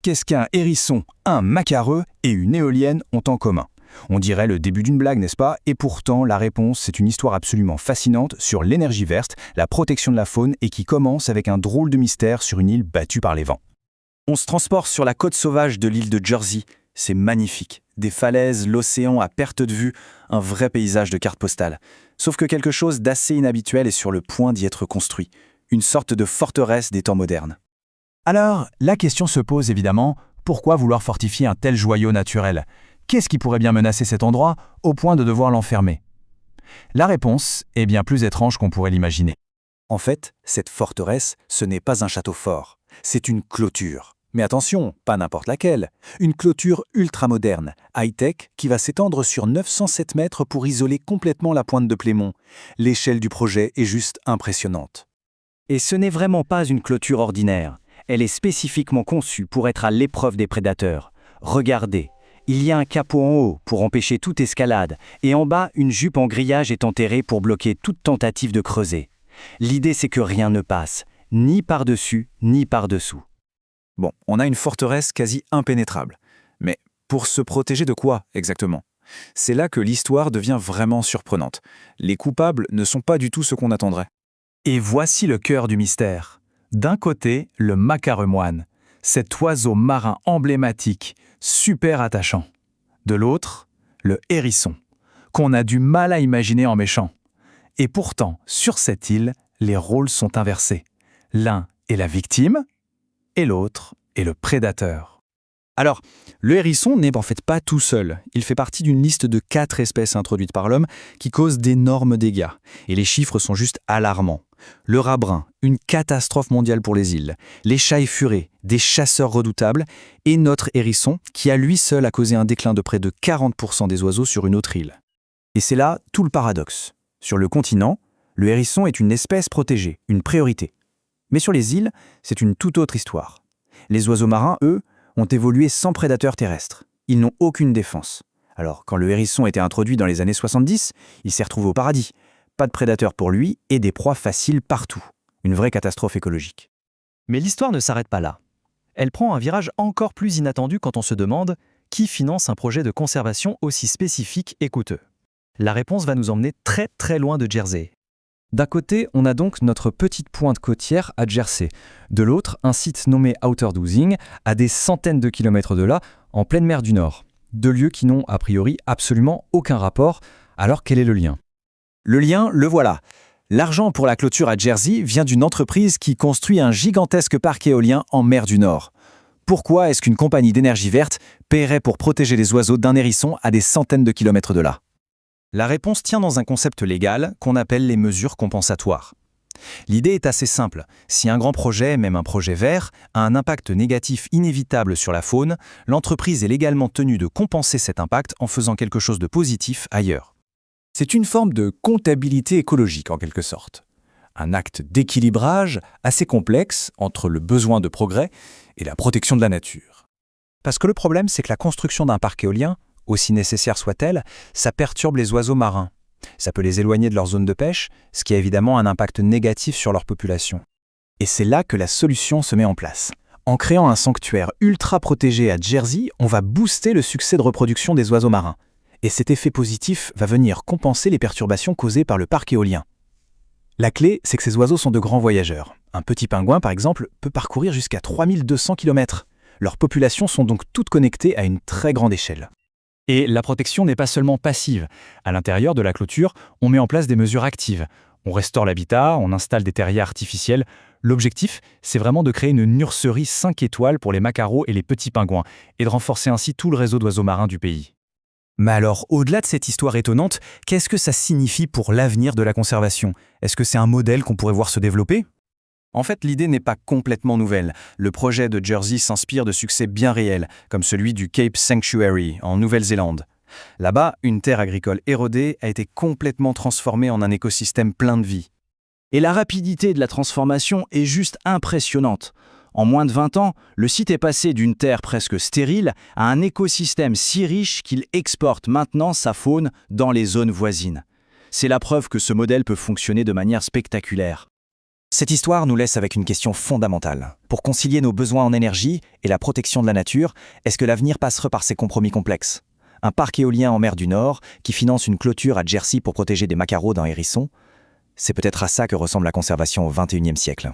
Qu'est-ce qu'un hérisson, un macareux et une éolienne ont en commun? On dirait le début d'une blague, n'est-ce pas? Et pourtant, la réponse, c'est une histoire absolument fascinante sur l'énergie verte, la protection de la faune et qui commence avec un drôle de mystère sur une île battue par les vents. On se transporte sur la côte sauvage de l'île de Jersey. C'est magnifique. Des falaises, l'océan à perte de vue, un vrai paysage de carte postale. Sauf que quelque chose d'assez inhabituel est sur le point d'y être construit. Une sorte de forteresse des temps modernes. Alors, la question se pose évidemment, pourquoi vouloir fortifier un tel joyau naturel? Qu'est-ce qui pourrait bien menacer cet endroit au point de devoir l'enfermer? La réponse est bien plus étrange qu'on pourrait l'imaginer. En fait, cette forteresse, ce n'est pas un château fort. C'est une clôture. Mais attention, pas n'importe laquelle. Une clôture ultra-moderne, high-tech, qui va s'étendre sur 907 mètres pour isoler complètement la pointe de Plémont. L'échelle du projet est juste impressionnante. Et ce n'est vraiment pas une clôture ordinaire. Elle est spécifiquement conçue pour être à l'épreuve des prédateurs. Regardez, il y a un capot en haut pour empêcher toute escalade, et en bas, une jupe en grillage est enterrée pour bloquer toute tentative de creuser. L'idée, c'est que rien ne passe, ni par-dessus, ni par-dessous. Bon, on a une forteresse quasi impénétrable. Mais pour se protéger de quoi, exactement? C'est là que l'histoire devient vraiment surprenante. Les coupables ne sont pas du tout ce qu'on attendrait. Et voici le cœur du mystère. D'un côté, le macareux moine, cet oiseau marin emblématique, super attachant. De l'autre, le hérisson, qu'on a du mal à imaginer en méchant. Et pourtant, sur cette île, les rôles sont inversés. L'un est la victime, et l'autre est le prédateur. Alors, le hérisson n'est en fait pas tout seul. Il fait partie d'une liste de 4 espèces introduites par l'homme qui causent d'énormes dégâts. Et les chiffres sont juste alarmants. Le rat brun, une catastrophe mondiale pour les îles. Les chats effurés, des chasseurs redoutables. Et notre hérisson, qui à lui seul a causé un déclin de près de 40% des oiseaux sur une autre île. Et c'est là tout le paradoxe. Sur le continent, le hérisson est une espèce protégée, une priorité. Mais sur les îles, c'est une toute autre histoire. Les oiseaux marins, eux, ont évolué sans prédateurs terrestres. Ils n'ont aucune défense. Alors, quand le hérisson était introduit dans les années 70, il s'est retrouvé au paradis. Pas de prédateurs pour lui et des proies faciles partout. Une vraie catastrophe écologique. Mais l'histoire ne s'arrête pas là. Elle prend un virage encore plus inattendu quand on se demande qui finance un projet de conservation aussi spécifique et coûteux. La réponse va nous emmener très très loin de Jersey. D'un côté, on a donc notre petite pointe côtière à Jersey. De l'autre, un site nommé Outer Doozing, à des centaines de kilomètres de là, en pleine mer du Nord. Deux lieux qui n'ont a priori absolument aucun rapport. Alors quel est le lien? Le lien, le voilà. L'argent pour la clôture à Jersey vient d'une entreprise qui construit un gigantesque parc éolien en mer du Nord. Pourquoi est-ce qu'une compagnie d'énergie verte paierait pour protéger les oiseaux d'un hérisson à des centaines de kilomètres de là? La réponse tient dans un concept légal qu'on appelle les mesures compensatoires. L'idée est assez simple. Si un grand projet, même un projet vert, a un impact négatif inévitable sur la faune, l'entreprise est légalement tenue de compenser cet impact en faisant quelque chose de positif ailleurs. C'est une forme de comptabilité écologique en quelque sorte. Un acte d'équilibrage assez complexe entre le besoin de progrès et la protection de la nature. Parce que le problème, c'est que la construction d'un parc éolien, aussi nécessaire soit-elle, ça perturbe les oiseaux marins. Ça peut les éloigner de leur zone de pêche, ce qui a évidemment un impact négatif sur leur population. Et c'est là que la solution se met en place. En créant un sanctuaire ultra protégé à Jersey, on va booster le succès de reproduction des oiseaux marins. Et cet effet positif va venir compenser les perturbations causées par le parc éolien. La clé, c'est que ces oiseaux sont de grands voyageurs. Un petit pingouin, par exemple, peut parcourir jusqu'à 3200 km. Leurs populations sont donc toutes connectées à une très grande échelle. Et la protection n'est pas seulement passive. À l'intérieur de la clôture, on met en place des mesures actives. On restaure l'habitat, on installe des terriers artificiels. L'objectif, c'est vraiment de créer une nurserie 5 étoiles pour les maquereaux et les petits pingouins, et de renforcer ainsi tout le réseau d'oiseaux marins du pays. Mais alors, au-delà de cette histoire étonnante, qu'est-ce que ça signifie pour l'avenir de la conservation? Est-ce que c'est un modèle qu'on pourrait voir se développer? En fait, l'idée n'est pas complètement nouvelle. Le projet de Jersey s'inspire de succès bien réels, comme celui du Cape Sanctuary, en Nouvelle-Zélande. Là-bas, une terre agricole érodée a été complètement transformée en un écosystème plein de vie. Et la rapidité de la transformation est juste impressionnante. En moins de 20 ans, le site est passé d'une terre presque stérile à un écosystème si riche qu'il exporte maintenant sa faune dans les zones voisines. C'est la preuve que ce modèle peut fonctionner de manière spectaculaire. Cette histoire nous laisse avec une question fondamentale. Pour concilier nos besoins en énergie et la protection de la nature, est-ce que l'avenir passerait par ces compromis complexes? Un parc éolien en mer du Nord, qui finance une clôture à Jersey pour protéger des maquereaux d'un hérisson, c'est peut-être à ça que ressemble la conservation au XXIe siècle.